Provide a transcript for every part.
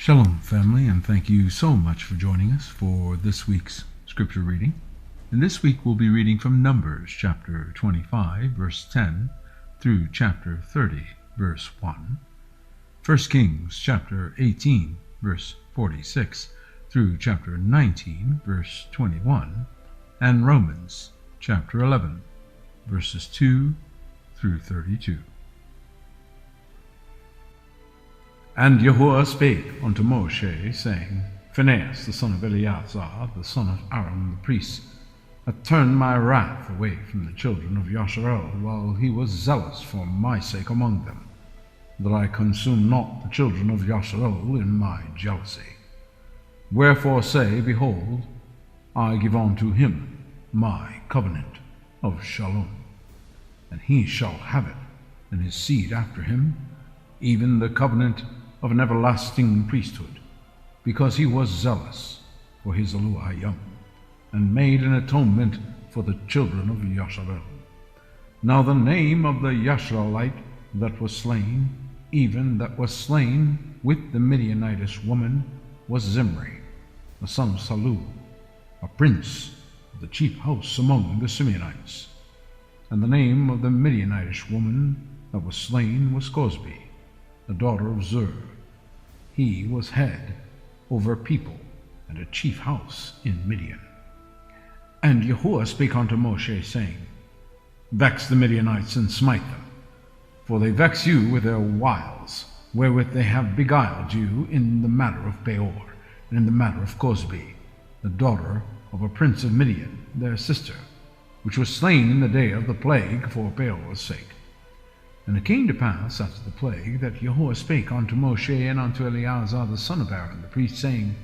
Shalom, family, and thank you so much for joining us for this week's scripture reading. And this week we'll be reading from Numbers chapter 25, verse 10, through chapter 30, verse 1, 1 Kings chapter 18, verse 46, through chapter 19, verse 21, and Romans chapter 11, verses 2 through 32. And Yahuwah spake unto Moshe, saying, Phinehas, the son of Eleazar, the son of Aaron the priest, hath turned my wrath away from the children of Yasharel, while he was zealous for my sake among them, that I consume not the children of Yasharel in my jealousy. Wherefore say, Behold, I give unto him my covenant of shalom, and he shall have it, and his seed after him, even the covenant of an everlasting priesthood, because he was zealous for his Elohayim, and made an atonement for the children of Yasharel. Now the name of the Yasharelite that was slain, even that was slain with the Midianitish woman, was Zimri, the son of Salu, a prince of the chief house among the Simeonites. And the name of the Midianitish woman that was slain was Cosbi, the daughter of Zur. He was head over people and a chief house in Midian. And Yahuwah spake unto Moshe, saying, Vex the Midianites and smite them, for they vex you with their wiles, wherewith they have beguiled you in the matter of Peor, and in the matter of Cosbi, the daughter of a prince of Midian, their sister, which was slain in the day of the plague for Peor's sake. And it came to pass after the plague that Yahuwah spake unto Moshe and unto Eleazar the son of Aaron the priest, saying,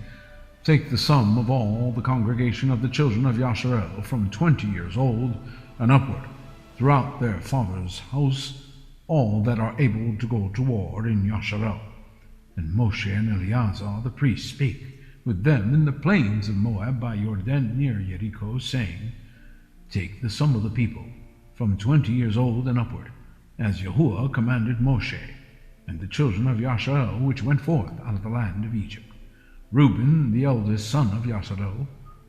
Take the sum of all the congregation of the children of Yasharel from 20 years old and upward, throughout their father's house, all that are able to go to war in Yasharel. And Moshe and Eleazar the priest spake with them in the plains of Moab by Jordan near Jericho, saying, Take the sum of the people from 20 years old and upward, as Yahuwah commanded Moshe, and the children of Yasharel which went forth out of the land of Egypt. Reuben, the eldest son of Yasharel,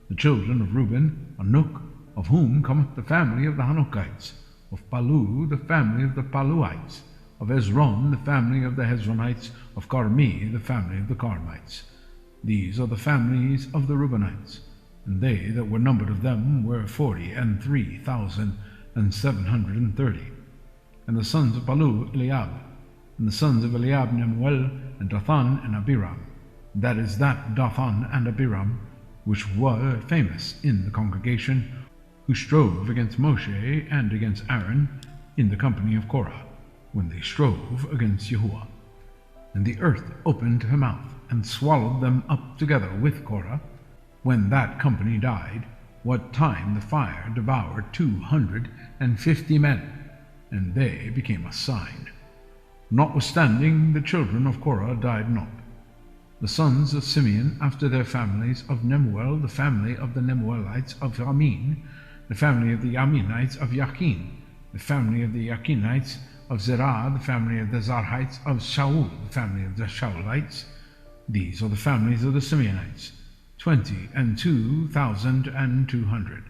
the children of Reuben, Hanuk, of whom cometh the family of the Hanukites, of Palu, the family of the Paluites, of Hezron, the family of the Hezronites, of Carmi, the family of the Carmites. These are the families of the Reubenites, and they that were numbered of them were 43,730. And the sons of Palu, Eliab, and the sons of Eliab, Nemuel, and Dathan, and Abiram. That is that Dathan and Abiram, which were famous in the congregation, who strove against Moshe and against Aaron in the company of Korah, when they strove against Yahuwah. And the earth opened her mouth, and swallowed them up together with Korah, when that company died, what time the fire devoured 250 men, and they became a sign. Notwithstanding, the children of Korah died not. The sons of Simeon after their families, of Nemuel, the family of the Nemuelites of Yamin, the family of the Yaminites of Yakin, the family of the Yakinites of Zerah, the family of the Zarhites of Shaul, the family of the Shaulites. These are the families of the Simeonites, 22,200.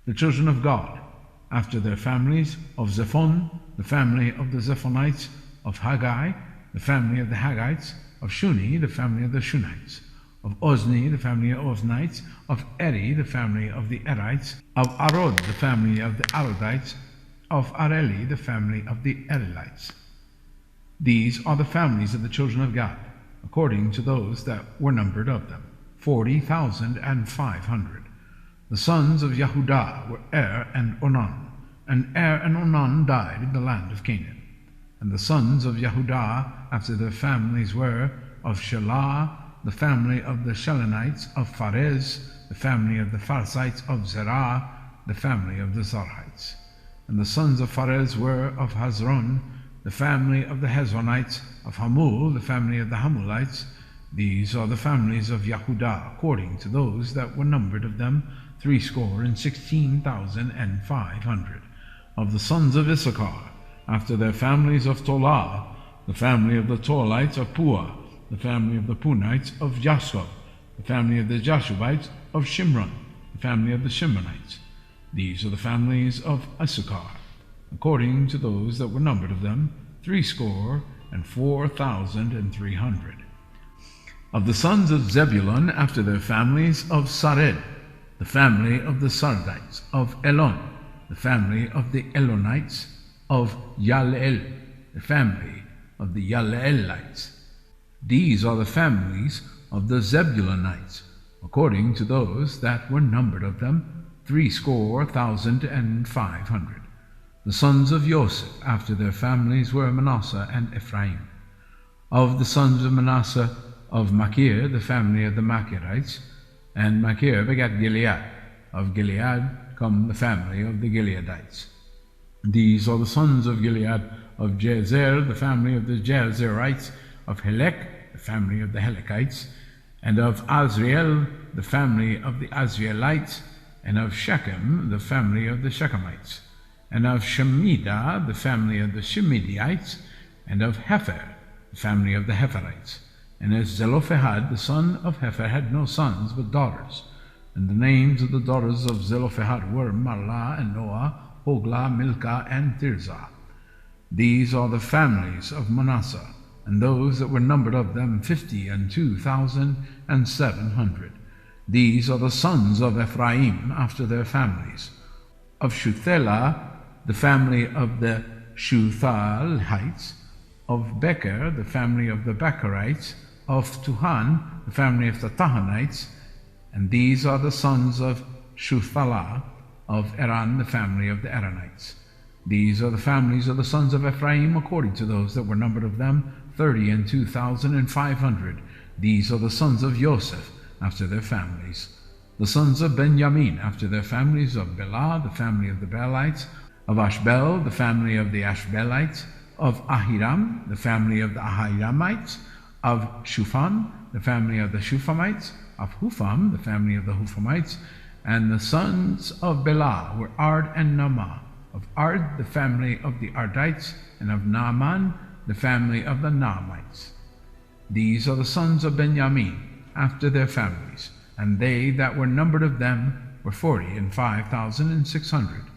The children of God, after their families, of Zephon, the family of the Zephonites, of Haggai, the family of the Haggites, of Shuni, the family of the Shunites, of Ozni, the family of Oznites, of Eri, the family of the Erites, of Arod, the family of the Arodites, of Areli, the family of the Erelites. These are the families of the children of Gad, according to those that were numbered of them, 40,500. The sons of Yehudah were Er and Onan, and Er and Onan died in the land of Canaan. And the sons of Yehudah after their families were of Shelah, the family of the Shelonites, of Pharez, the family of the Pharzites, of Zerah, the family of the Zarhites. And the sons of Pharez were of Hezron, the family of the Hezronites, of Hamul, the family of the Hamulites. These are the families of Yehudah, according to those that were numbered of them, 16,500. Of the sons of Issachar, after their families, of Tolah, the family of the Tolites of Puah, the family of the Punites of Jashub, the family of the Jashubites of Shimron, the family of the Shimronites. These are the families of Issachar, according to those that were numbered of them, 64,300. Of the sons of Zebulun, after their families, of Sared, the family of the Sardites, of Elon, the family of the Elonites, of Yaleel, the family of the Yaleelites. These are the families of the Zebulunites, according to those that were numbered of them, 64,500. The sons of Joseph, after their families, were Manasseh and Ephraim. Of the sons of Manasseh, of Machir, the family of the Machirites, and Machir begat Gilead. Of Gilead come the family of the Gileadites. These are the sons of Gilead, of Jezer, the family of the Jezerites, of Helek, the family of the Helekites, and of Azriel, the family of the Azrielites, and of Shechem, the family of the Shechemites, and of Shemida, the family of the Shemidites, and of Hepher, the family of the Hepherites. And as Zelophehad, the son of Hepher, had no sons but daughters, and the names of the daughters of Zelophehad were Mahlah and Noah, Hoglah, Milcah, and Tirzah. These are the families of Manasseh, and those that were numbered of them 52,700. These are the sons of Ephraim after their families. Of Shuthelah, the family of the Shuthalites. Of Becher, the family of the Becherites. Of Tuhan, the family of the Tahanites. And these are the sons of Shuthalah. Of Eran, the family of the Eranites. These are the families of the sons of Ephraim, according to those that were numbered of them, 32,500. These are the sons of Joseph, after their families. The sons of Benjamin, after their families, of Bela, the family of the Belites. Of Ashbel, the family of the Ashbelites. Of Ahiram, the family of the Ahiramites. Of Shufam, the family of the Shufamites. Of Hufam, the family of the Hufamites. And the sons of Bela were Ard and Naamah. Of Ard, the family of the Ardites, and of Naaman, the family of the Naamites. These are the sons of Benjamin, after their families, and they that were numbered of them were 45,600.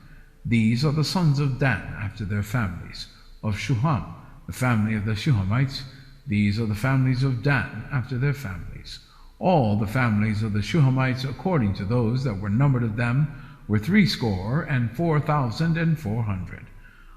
These are the sons of Dan, after their families. Of Shuham, the family of the Shuhamites. These are the families of Dan, after their families. All the families of the Shuhamites, according to those that were numbered of them, were 64,400.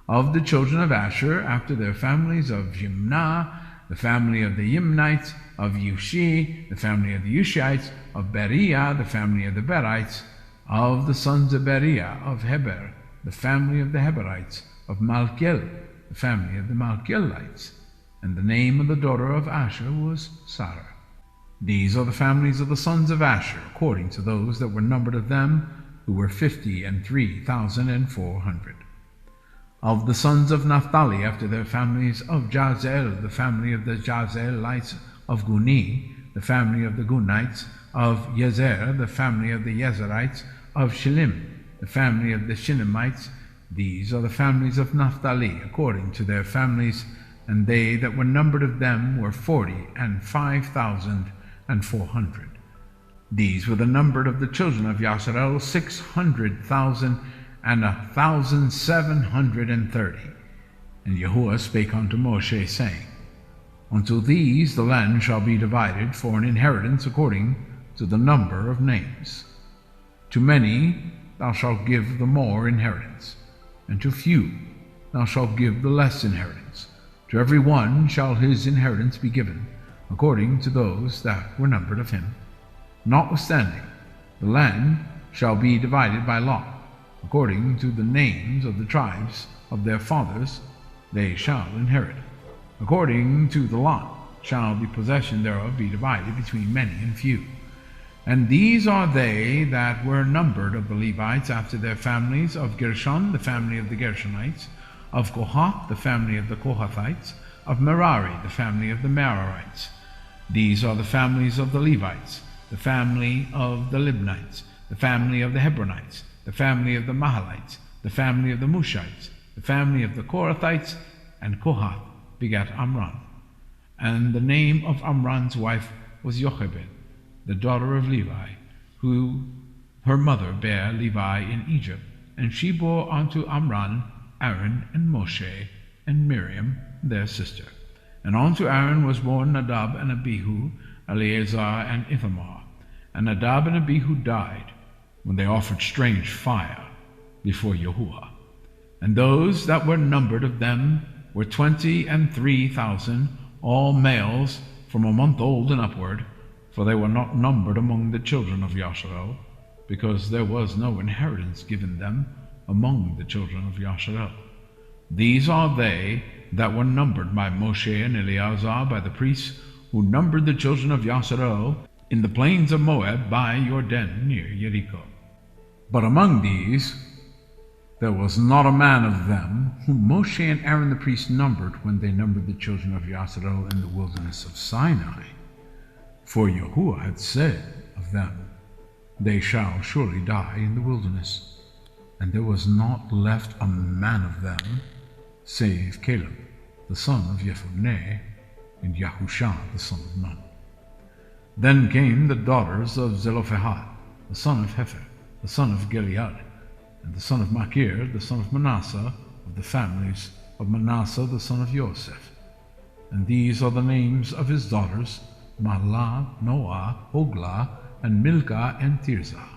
Of the children of Asher, after their families, of Jimnah, the family of the Yimnites. Of Yushi, the family of the Yushites. Of Beriah, the family of the Berites. Of the sons of Beriah, of Heber, the family of the Heberites. Of Malkiel, the family of the Malkielites. And the name of the daughter of Asher was Sarah. These are the families of the sons of Asher, according to those that were numbered of them, who were 53,400. Of the sons of Naphtali, after their families, of Jazel, the family of the Jazelites. Of Guni, the family of the Gunites. Of Yezer, the family of the Yezerites. Of Shillim, the family of the Shillimites. These are the families of Naphtali, according to their families, and they that were numbered of them were 45,400. These were the numbered of the children of Yasharel, 600,1,730. And Yahuwah spake unto Moshe, saying, Unto these the land shall be divided for an inheritance according to the number of names. To many thou shalt give the more inheritance, and to few thou shalt give the less inheritance. To every one shall his inheritance be given, according to those that were numbered of him. Notwithstanding, the land shall be divided by lot, according to the names of the tribes of their fathers they shall inherit. According to the lot shall the possession thereof be divided between many and few. And these are they that were numbered of the Levites after their families: of Gershon, the family of the Gershonites; of Kohath, the family of the Kohathites; of Merari, the family of the Merarites. These are the families of the Levites: the family of the Libnites, the family of the Hebronites, the family of the Mahalites, the family of the Mushites, the family of the Korathites. And Kohath begat Amram. And the name of Amram's wife was Jochebed, the daughter of Levi, who her mother bare Levi in Egypt. And she bore unto Amram Aaron and Moshe and Miriam their sister. And unto Aaron was born Nadab and Abihu, Eleazar and Ithamar. And Nadab and Abihu died when they offered strange fire before Yahuwah. And those that were numbered of them were 23,000, all males from a month old and upward, for they were not numbered among the children of Yasharel, because there was no inheritance given them among the children of Yasharel. These are they that were numbered by Moshe and Eleazar, by the priests, who numbered the children of Yasharel in the plains of Moab by Jordan near Jericho. But among these there was not a man of them whom Moshe and Aaron the priest numbered when they numbered the children of Yasharel in the wilderness of Sinai. For Yahuwah had said of them, They shall surely die in the wilderness. And there was not left a man of them, save Caleb, the son of Jephunneh, and Yahusha, the son of Nun. Then came the daughters of Zelophehad, the son of Hepher, the son of Gilead, and the son of Machir, the son of Manasseh, of the families of Manasseh, the son of Joseph. And these are the names of his daughters, Mahlah, Noah, Hoglah, and Milcah, and Tirzah.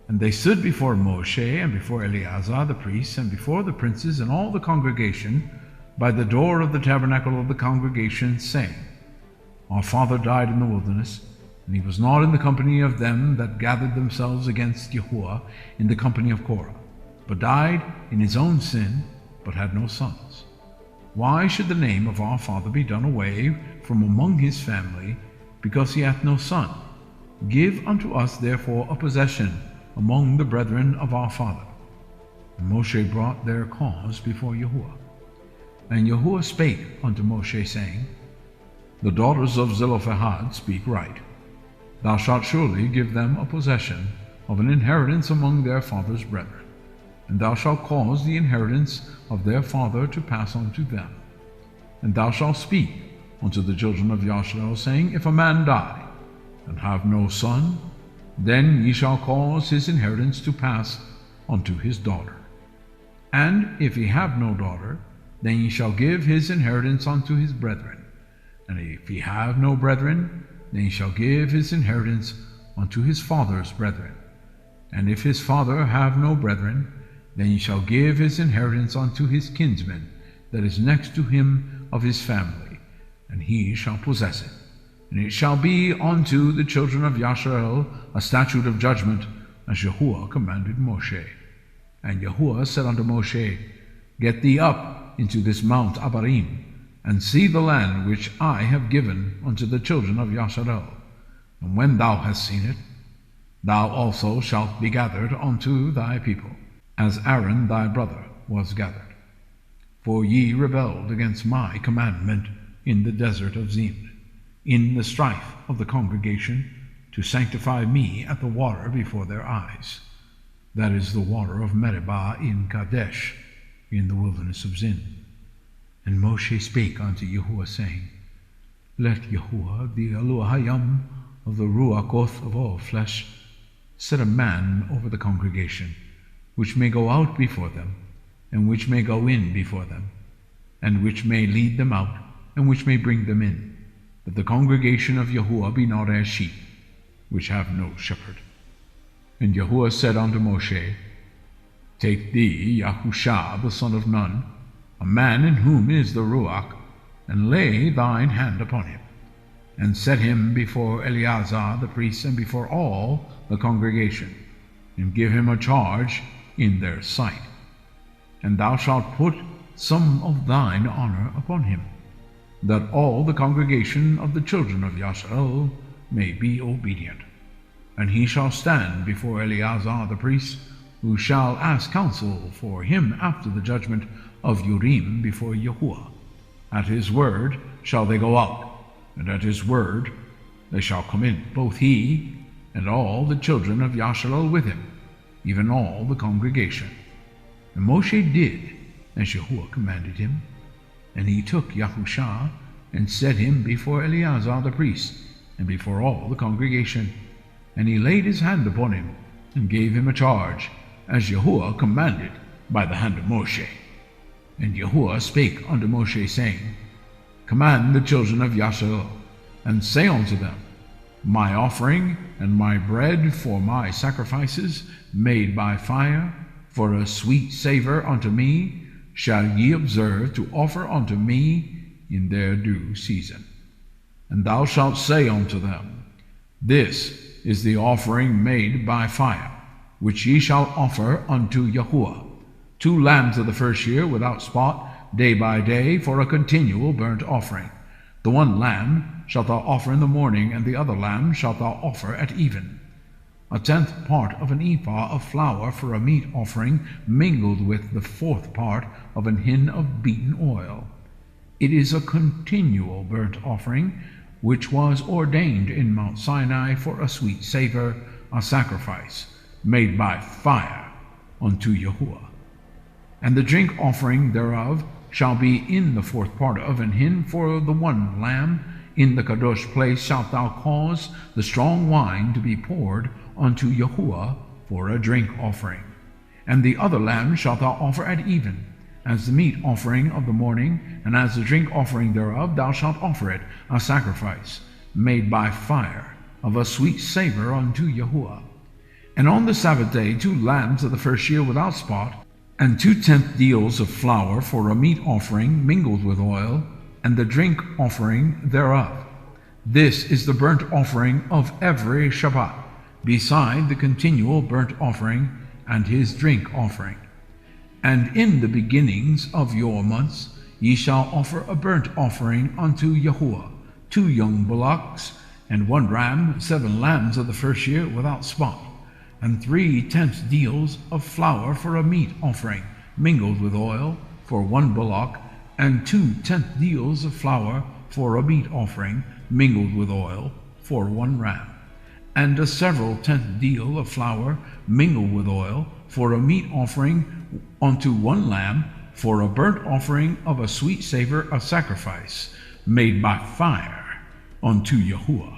And they stood before Moshe, and before Eleazar the priest, and before the princes and all the congregation, by the door of the tabernacle of the congregation, saying, Our father died in the wilderness, and he was not in the company of them that gathered themselves against Yahuwah in the company of Korah, but died in his own sin, but had no sons. Why should the name of our father be done away from among his family, because he hath no son? Give unto us therefore a possession among the brethren of our father. And Moshe brought their cause before Yahuwah. And Yahuwah spake unto Moshe, saying, The daughters of Zelophehad speak right. Thou shalt surely give them a possession of an inheritance among their father's brethren, and thou shalt cause the inheritance of their father to pass unto them. And thou shalt speak unto the children of Yasharel, saying, If a man die, and have no son, then ye shall cause his inheritance to pass unto his daughter. And if he have no daughter, then ye shall give his inheritance unto his brethren. And if he have no brethren, then he shall give his inheritance unto his father's brethren. And if his father have no brethren, then he shall give his inheritance unto his kinsman that is next to him of his family, and he shall possess it. And it shall be unto the children of Yasharel a statute of judgment, as Yahuwah commanded Moshe. And Yahuwah said unto Moshe, Get thee up into this mount Abarim, and see the land which I have given unto the children of Yasharel. And when thou hast seen it, thou also shalt be gathered unto thy people, as Aaron thy brother was gathered. For ye rebelled against my commandment in the desert of Zin, in the strife of the congregation, to sanctify me at the water before their eyes, that is the water of Meribah in Kadesh, in the wilderness of Zin. And Moshe spake unto Yahuwah, saying, Let Yahuwah, the Elohayim of the Ruachoth of all flesh, set a man over the congregation, which may go out before them, and which may go in before them, and which may lead them out, and which may bring them in, that the congregation of Yahuwah be not as sheep, which have no shepherd. And Yahuwah said unto Moshe, Take thee Yahusha the son of Nun, a man in whom is the Ruach, and lay thine hand upon him, and set him before Eleazar the priest, and before all the congregation, and give him a charge in their sight. And thou shalt put some of thine honor upon him, that all the congregation of the children of Yasharel may be obedient. And he shall stand before Eleazar the priest, who shall ask counsel for him after the judgment of Urim before Yahuwah. At his word shall they go out, and at his word they shall come in, both he and all the children of Yasharel with him, even all the congregation. And Moshe did as Yahuwah commanded him. And he took Yahusha and set him before Eleazar the priest, and before all the congregation. And he laid his hand upon him, and gave him a charge, as Yahuwah commanded by the hand of Moshe. And Yahuwah spake unto Moshe, saying, Command the children of Yasharel, and say unto them, My offering and my bread for my sacrifices made by fire, for a sweet savor unto me, shall ye observe to offer unto me in their due season. And thou shalt say unto them, This is the offering made by fire, which ye shall offer unto Yahuwah, 2 lambs of the first year without spot, day by day, for a continual burnt offering. The one lamb shalt thou offer in the morning, and the other lamb shalt thou offer at even. 1/10 part of an ephah of flour for a meat offering, mingled with the 4th part of an hin of beaten oil. It is a continual burnt offering, which was ordained in Mount Sinai for a sweet savor, a sacrifice made by fire unto Yahuwah. And the drink offering thereof shall be in the 4th part of an hin for the one lamb. In the kadosh place shalt thou cause the strong wine to be poured unto Yahuwah for a drink offering. And the other lamb shalt thou offer at even, as the meat offering of the morning, and as the drink offering thereof thou shalt offer it, a sacrifice made by fire, of a sweet savor unto Yahuwah. And on the Sabbath day 2 lambs of the first year without spot, and 2/10 deals of flour for a meat offering mingled with oil, and the drink offering thereof. This is the burnt offering of every Shabbat, beside the continual burnt offering and his drink offering. And in the beginnings of your months ye shall offer a burnt offering unto Yahuwah, 2 young bullocks, and 1 ram, 7 lambs of the first year without spot, and 3/10 deals of flour for a meat offering, mingled with oil, for 1 bullock, and 2/10 deals of flour for a meat offering, mingled with oil, for 1 ram, and a several 10th deal of flour, mingled with oil, for a meat offering unto 1 lamb, for a burnt offering of a sweet savor, a sacrifice made by fire unto Yahuwah.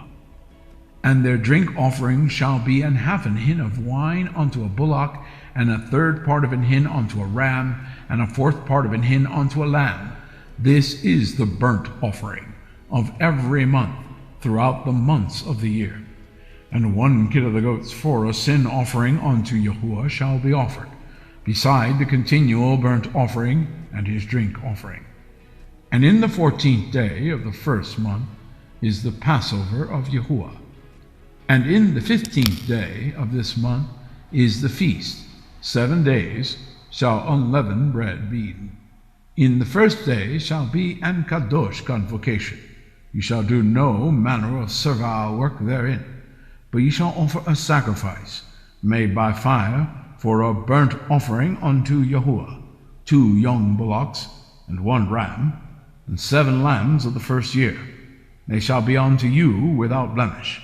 And their drink offering shall be an half an hin of wine unto a bullock, and a 1/3 part of an hin unto a ram, and a 1/4 part of an hin unto a lamb. This is the burnt offering of every month throughout the months of the year. And 1 kid of the goats for a sin offering unto Yahuwah shall be offered, beside the continual burnt offering and his drink offering. And in the 14th day of the 1st month is the Passover of Yahuwah. And in the 15th day of this month is the feast. 7 days shall unleavened bread be eaten. In the 1st day shall be an kadosh convocation. You shall do no manner of servile work therein, but ye shall offer a sacrifice made by fire for a burnt offering unto Yahuwah, 2 young bullocks, and 1 ram, and 7 lambs of the first year. They shall be unto you without blemish.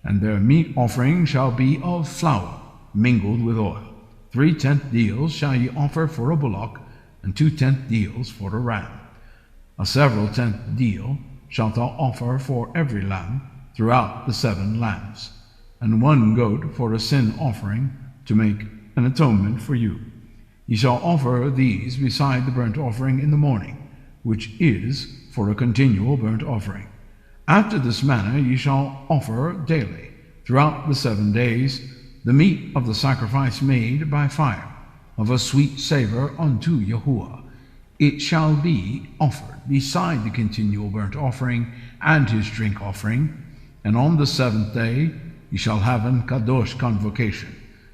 And their meat offering shall be of flour mingled with oil. 3/10 deals shall ye offer for a bullock, and 2/10 deals for a ram. A several 10th deal shalt thou offer for every lamb throughout the 7 lambs, and 1 goat for a sin offering to make an atonement for you. Ye shall offer these beside the burnt offering in the morning, which is for a continual burnt offering. After this manner ye shall offer daily, throughout the 7 days, the meat of the sacrifice made by fire, of a sweet savor unto Yahuwah. It shall be offered beside the continual burnt offering and his drink offering. And on the 7th day ye shall have an kadosh convocation.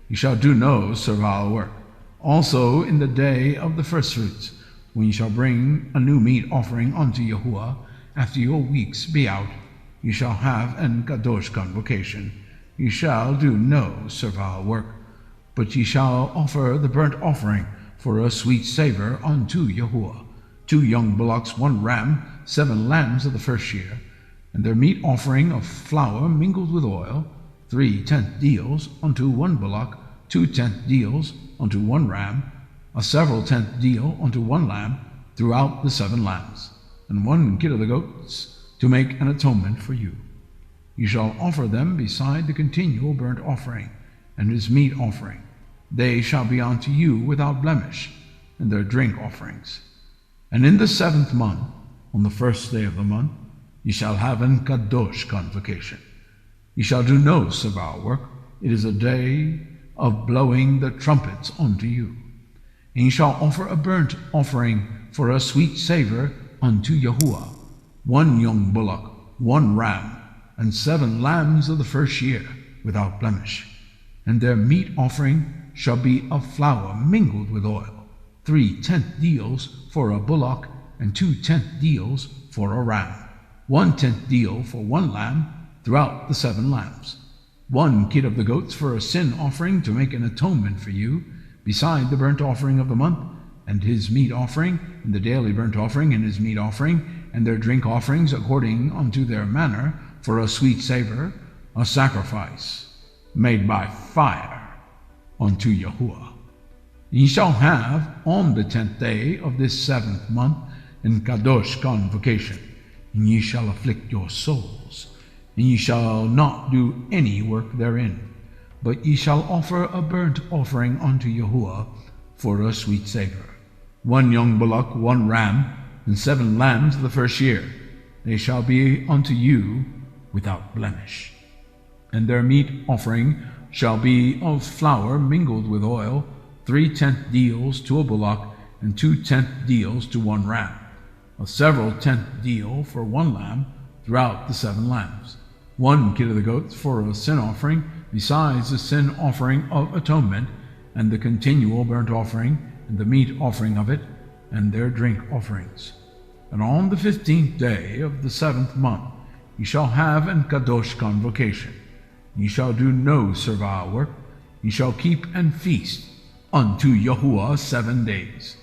Ye shall do no servile work. Also in the day of the firstfruits, when ye shall bring a new meat offering unto Yahuwah, after your weeks be out, ye shall have an kadosh convocation. Ye shall do no servile work, but ye shall offer the burnt offering for a sweet savor unto Yahuwah, 2 young bullocks, 1 ram, 7 lambs of the first year, and their meat offering of flour mingled with oil, 3/10 deals unto 1 bullock, 2/10 deals unto 1 ram, a several 10th deal unto 1 lamb throughout the 7 lambs. and 1 kid of the goats to make an atonement for you. You shall offer them beside the continual burnt offering and his meat offering. They shall be unto you without blemish, and their drink offerings. And in the 7th month, on the 1st day of the month, ye shall have an kadosh convocation. Ye shall do no servile work. It is a day of blowing the trumpets unto you. And ye shall offer a burnt offering for a sweet savor unto Yahuwah, 1 young bullock, 1 ram, and 7 lambs of the first year, without blemish. And their meat offering shall be of flour mingled with oil, 3 tenth deals for a bullock, and 2 tenth deals for a ram, 1 tenth deal for 1 lamb throughout the 7 lambs, 1 kid of the goats for a sin offering to make an atonement for you, beside the burnt offering of the month, and his meat offering, and the daily burnt offering, and his meat offering, and their drink offerings according unto their manner, for a sweet savor, a sacrifice made by fire unto Yahuwah. Ye shall have on the 10th day of this 7th month in kadosh convocation, and ye shall afflict your souls, and ye shall not do any work therein, but ye shall offer a burnt offering unto Yahuwah for a sweet savor, 1 young bullock, 1 ram, and 7 lambs of the first year. They shall be unto you without blemish. And their meat offering shall be of flour mingled with oil, 3 tenth deals to a bullock, and 2 tenth deals to 1 ram, a several tenth deal for 1 lamb throughout the 7 lambs, 1 kid of the goats for a sin offering, besides the sin offering of atonement, and the continual burnt offering, and the meat offering of it, and their drink offerings. And on the 15th day of the 7th month ye shall have an kadosh convocation. Ye shall do no servile work. Ye shall keep and feast unto Yahuwah 7 days.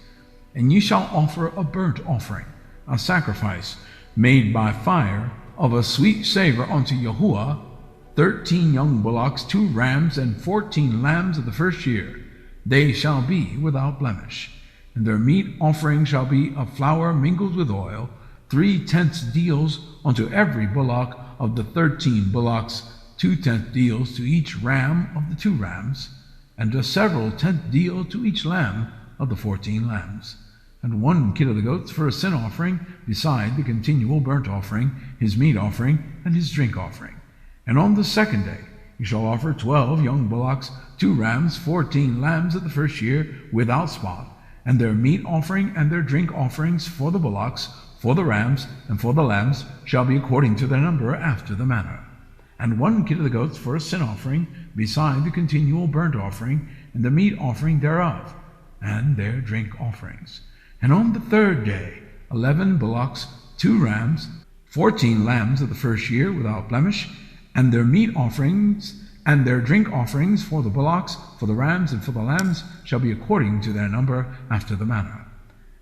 And ye shall offer a burnt offering, a sacrifice made by fire of a sweet savor unto Yahuwah, 13 young bullocks, 2 rams, and 14 lambs of the first year. They shall be without blemish. And their meat offering shall be of flour mingled with oil, 3 tenths deals unto every bullock of the 13 bullocks, 2 tenth deals to each ram of the 2 rams, and a several tenth deal to each lamb of the 14 lambs, and 1 kid of the goats for a sin offering, beside the continual burnt offering, his meat offering, and his drink offering. And on the 2nd day you shall offer 12 young bullocks, 2 rams, 14 lambs of the first year, without spot, and their meat offering and their drink offerings for the bullocks, for the rams, and for the lambs shall be according to their number after the manner. And 1 kid of the goats for a sin offering, beside the continual burnt offering, and the meat offering thereof, and their drink offerings. And on the 3rd day 11 bullocks, 2 rams, 14 lambs of the first year without blemish, and their meat offerings and their drink offerings for the bullocks, for the rams, and for the lambs shall be according to their number after the manner.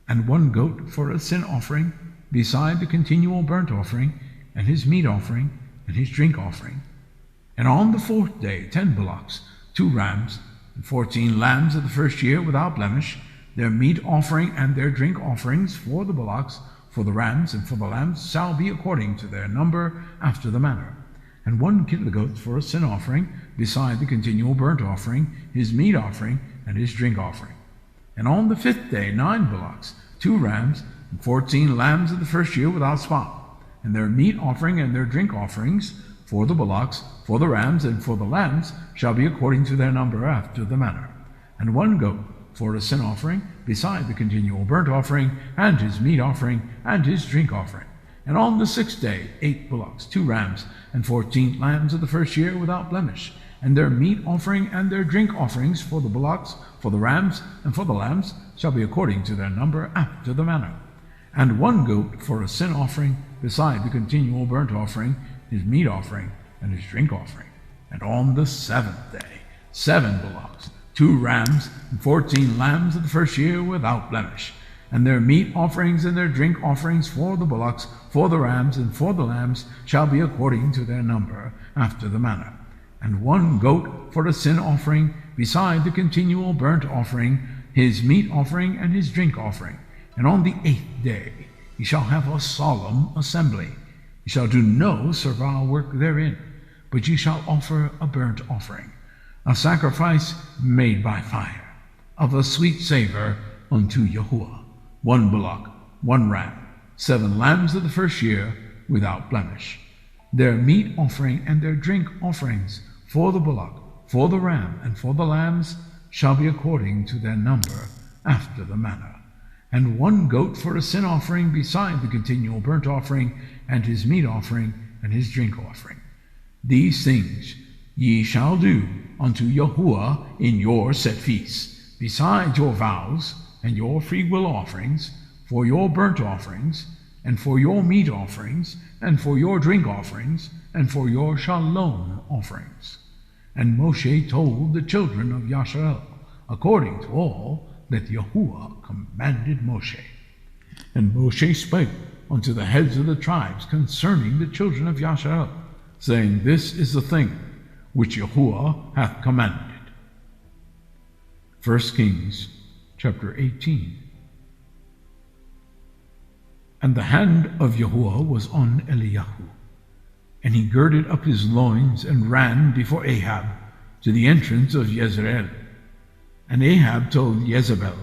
And 1 goat for a sin offering, beside the continual burnt offering, and his meat offering, and his drink offering. And on the 4th day 10 bullocks, 2 rams, and 14 lambs of the first year without blemish, their meat offering and their drink offerings for the bullocks, for the rams, and for the lambs shall be according to their number after the manner. And 1 kid of the goats for a sin offering, beside the continual burnt offering, his meat offering, and his drink offering. And on the 5th day 9 bullocks, 2 rams, and 14 lambs of the first year without spot, and their meat offering and their drink offerings for the bullocks, for the rams, and for the lambs shall be according to their number after the manner. And 1 goat for a sin offering, beside the continual burnt offering, and his meat offering, and his drink offering. And on the 6th day 8 bullocks, 2 rams, and 14 lambs of the first year without blemish, and their meat offering and their drink offerings for the bullocks, for the rams, and for the lambs shall be according to their number after the manner. And 1 goat for a sin offering, beside the continual burnt offering, his meat offering, and his drink offering. And on the 7th day 7 bullocks, 2 rams, and 14 lambs of the first year without blemish, and their meat offerings and their drink offerings for the bullocks, for the rams, and for the lambs shall be according to their number after the manner. And 1 goat for a sin offering, beside the continual burnt offering, his meat offering, and his drink offering. And on the 8th day Ye shall have a solemn assembly. Ye shall do no servile work therein, but ye shall offer a burnt offering, a sacrifice made by fire, of a sweet savor unto Yahuwah, 1 bullock, 1 ram, 7 lambs of the first year, without blemish. Their meat offering and their drink offerings for the bullock, for the ram, and for the lambs shall be according to their number, after the manner. And 1 goat for a sin offering beside the continual burnt offering, and his meat offering, and his drink offering. These things ye shall do unto Yahuwah in your set feasts, besides your vows, and your freewill offerings, for your burnt offerings, and for your meat offerings, and for your drink offerings, and for your shalom offerings. And Moshe told the children of Yasharel, according to all that Yahuwah commanded Moshe. And Moshe spake unto the heads of the tribes concerning the children of Yasharel, saying, This is the thing which Yahuwah hath commanded. 1 Kings chapter 18. And the hand of Yahuwah was on Eliyahu, and he girded up his loins and ran before Ahab to the entrance of Jezreel. And Ahab told Jezebel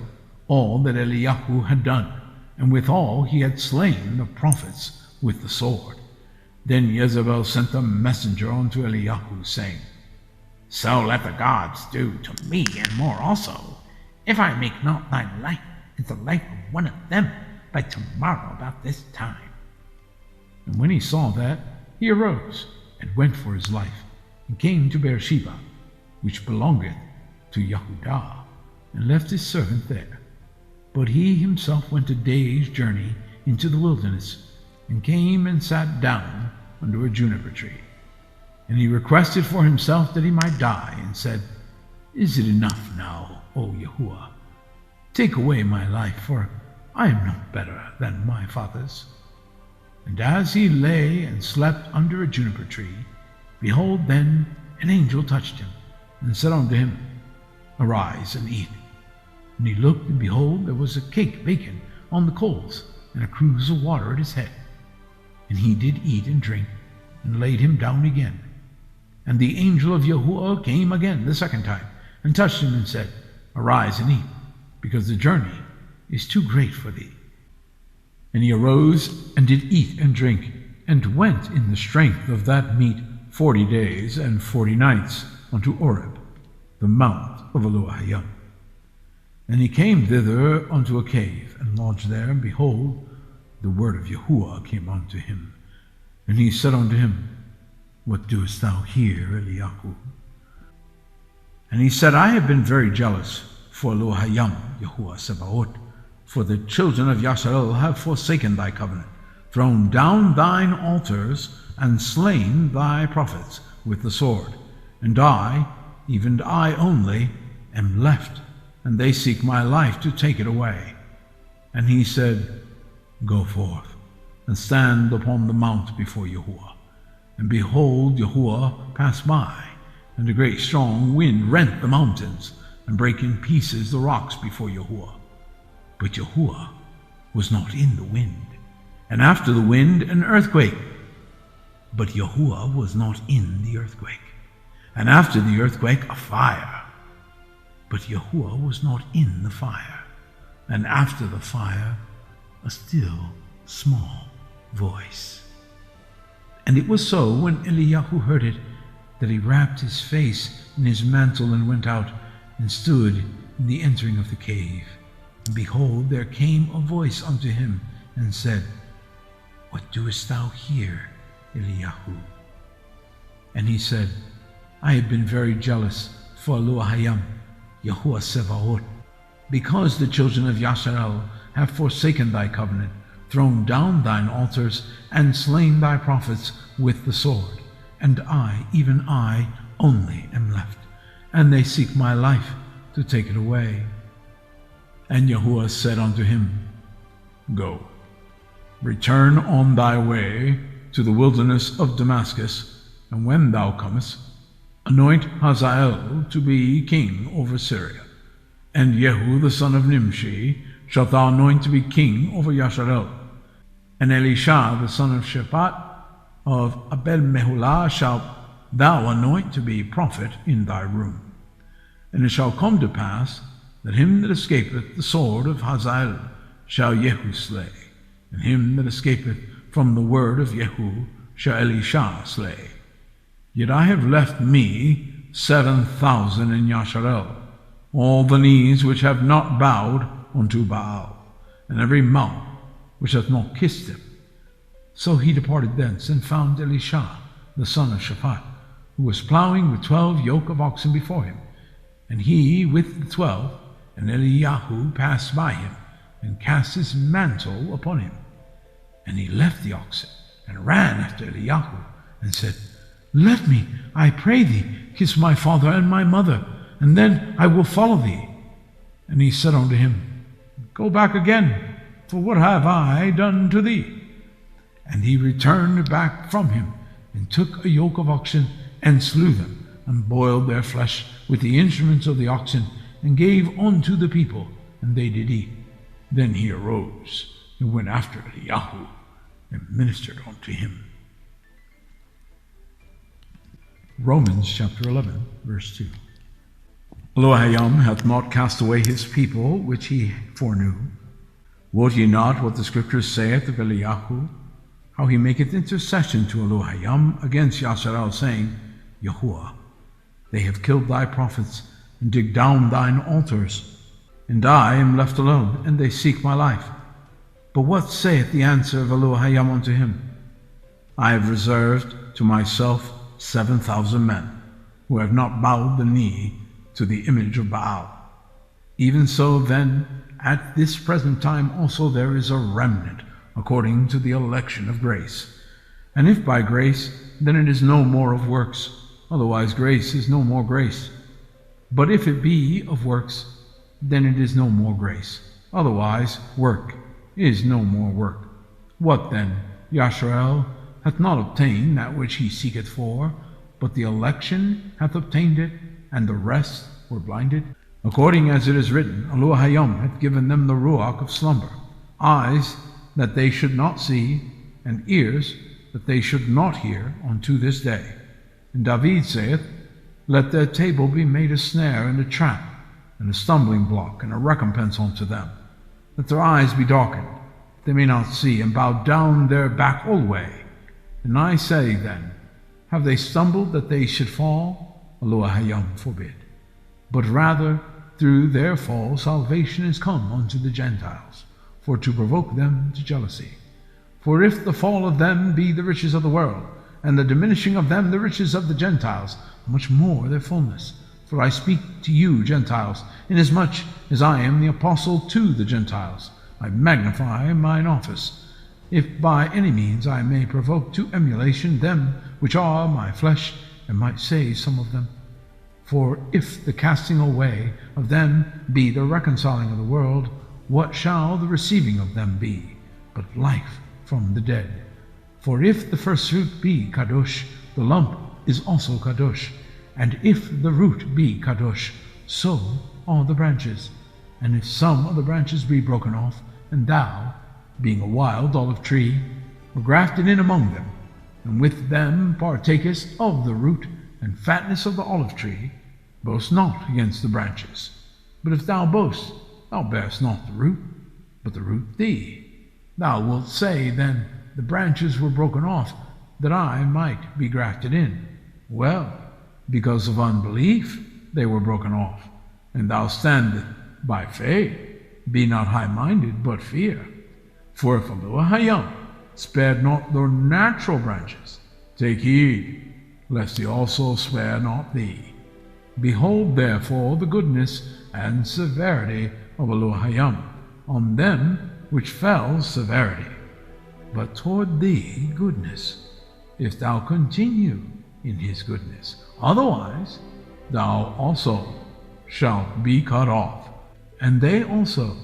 all that Eliyahu had done, and withal he had slain the prophets with the sword. Then Jezebel sent a messenger unto Eliyahu, saying, So let the gods do to me and more also, if I make not thy life as the life of one of them by tomorrow about this time. And when he saw that, he arose and went for his life, and came to Beersheba, which belongeth to Yahudah, and left his servant there. But he himself went a day's journey into the wilderness, and came and sat down under a juniper tree. And he requested for himself that he might die, and said, Is it enough now, O Yahuwah? Take away my life, for I am not better than my fathers. And as he lay and slept under a juniper tree, behold, then an angel touched him, and said unto him, Arise and eat. And he looked, and behold, there was a cake baken on the coals, and a cruse of water at his head. And he did eat and drink, and laid him down again. And the angel of Yahuwah came again the second time, and touched him, and said, Arise and eat, because the journey is too great for thee. And he arose, and did eat and drink, and went in the strength of that meat 40 days and 40 nights unto Oreb, the mount of Elohim. And he came thither unto a cave, and lodged there, and behold, the word of Yahuwah came unto him. And he said unto him, What doest thou here, Eliyahu? And he said, I have been very jealous for Elohim, Yahuwah Sebaot, for the children of Yasharel have forsaken thy covenant, thrown down thine altars, and slain thy prophets with the sword. And I, even I only, am left, and they seek my life to take it away. And he said, Go forth, and stand upon the mount before Yahuwah. And behold, Yahuwah passed by, and a great strong wind rent the mountains, and brake in pieces the rocks before Yahuwah. But Yahuwah was not in the wind. And after the wind, an earthquake. But Yahuwah was not in the earthquake. And after the earthquake, a fire. But Yahuwah was not in the fire. And after the fire, a still small voice. And it was so, when Eliyahu heard it, that he wrapped his face in his mantle, and went out, and stood in the entering of the cave. And behold, there came a voice unto him, and said, What doest thou here, Eliyahu? And he said, I have been very jealous for Elohim, Yahuwah Sebaot, because the children of Yasharel have forsaken thy covenant, thrown down thine altars, and slain thy prophets with the sword. And I, even I, only am left, and they seek my life to take it away. And Yahuwah said unto him, Go, return on thy way to the wilderness of Damascus, and when thou comest, anoint Hazael to be king over Syria, and Jehu the son of Nimshi shalt thou anoint to be king over Yasharel. And Elisha the son of Shaphat of Abel-Meholah shalt thou anoint to be prophet in thy room. And it shall come to pass that him that escapeth the sword of Hazael shall Jehu slay, and him that escapeth from the word of Jehu shall Elisha slay. Yet I have left me 7,000 in Yasharel, all the knees which have not bowed unto Baal, and every mouth which hath not kissed him. So he departed thence, and found Elisha the son of Shaphat, who was plowing with 12 yoke of oxen before him, and he with the 12, and Eliyahu passed by him, and cast his mantle upon him. And he left the oxen, and ran after Eliyahu, and said, Let me, I pray thee, kiss my father and my mother, and then I will follow thee. And he said unto him, Go back again, for what have I done to thee? And he returned back from him, and took a yoke of oxen, and slew them, and boiled their flesh with the instruments of the oxen, and gave unto the people, and they did eat. Then he arose, and went after Eliyahu, and ministered unto him. Romans chapter 11, verse 2. Elohim hath not cast away his people, which he foreknew. Wot ye not what the Scripture saith of Eliyahu, how he maketh intercession to Elohim against Yasharel, saying, Yahuwah, they have killed thy prophets, and digged down thine altars, and I am left alone, and they seek my life. But what saith the answer of Elohim unto him? I have reserved to myself 7,000 men, who have not bowed the knee to the image of Baal. Even so then, at this present time also there is a remnant, according to the election of grace. And if by grace, then it is no more of works, otherwise grace is no more grace. But if it be of works, then it is no more grace, otherwise work is no more work. What then? Yasharel hath not obtained that which he seeketh for, but the election hath obtained it, and the rest were blinded. According as it is written, Elohim hath given them the ruach of slumber, eyes that they should not see, and ears that they should not hear unto this day. And David saith, Let their table be made a snare and a trap, and a stumbling block, and a recompense unto them. Let their eyes be darkened, they may not see, and bow down their back alway. And I say then, have they stumbled that they should fall? Elohim forbid. But rather through their fall salvation is come unto the Gentiles, for to provoke them to jealousy. For if the fall of them be the riches of the world, and the diminishing of them the riches of the Gentiles, much more their fullness. For I speak to you, Gentiles, inasmuch as I am the apostle to the Gentiles. I magnify mine office, if by any means I may provoke to emulation them which are my flesh, and might save some of them. For if the casting away of them be the reconciling of the world, what shall the receiving of them be, but life from the dead? For if the first fruit be kadosh, the lump is also kadosh. And if the root be kadosh, so are the branches. And if some of the branches be broken off, and thou, being a wild olive tree, were grafted in among them, and with them partakest of the root and fatness of the olive tree, boast not against the branches. But if thou boast, thou bearest not the root, but the root thee. Thou wilt say then, the branches were broken off, that I might be grafted in. Well, because of unbelief they were broken off, and thou standest by faith. Be not high-minded, but fear. For if Elohim spared not the natural branches, take heed, lest he also spare not thee. Behold therefore the goodness and severity of Elohim, on them which fell severity, but toward thee goodness, if thou continue in his goodness. Otherwise thou also shalt be cut off. And they also,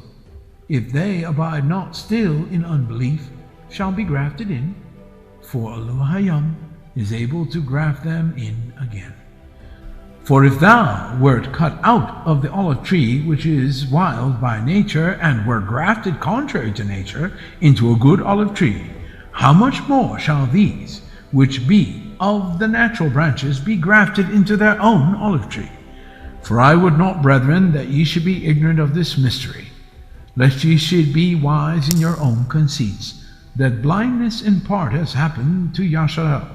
if they abide not still in unbelief, shall be grafted in, for Elohim is able to graft them in again. For if thou wert cut out of the olive tree, which is wild by nature, and were grafted contrary to nature into a good olive tree, how much more shall these, which be of the natural branches, be grafted into their own olive tree? For I would not, brethren, that ye should be ignorant of this mystery, lest ye should be wise in your own conceits, that blindness in part has happened to Yasharel,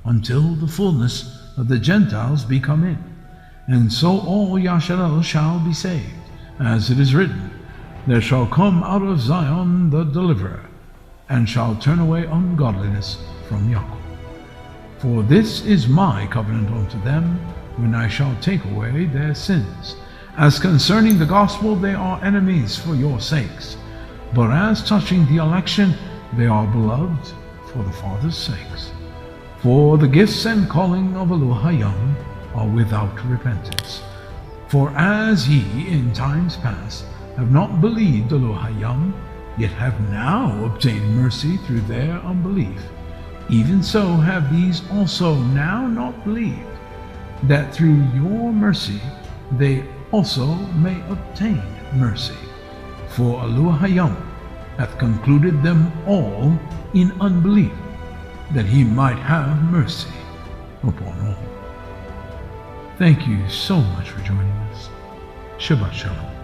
until the fullness of the Gentiles be come in. And so all Yasharel shall be saved, as it is written, There shall come out of Zion the deliverer, and shall turn away ungodliness from Jacob. For this is my covenant unto them, when I shall take away their sins. As concerning the gospel, they are enemies for your sakes. But as touching the election, they are beloved for the Father's sakes. For the gifts and calling of Elohayim are without repentance. For as ye in times past have not believed Elohayim, yet have now obtained mercy through their unbelief, even so have these also now not believed, that through your mercy they also may obtain mercy. For Elohayim hath concluded them all in unbelief, that he might have mercy upon all. Thank you so much for joining us. Shabbat Shalom.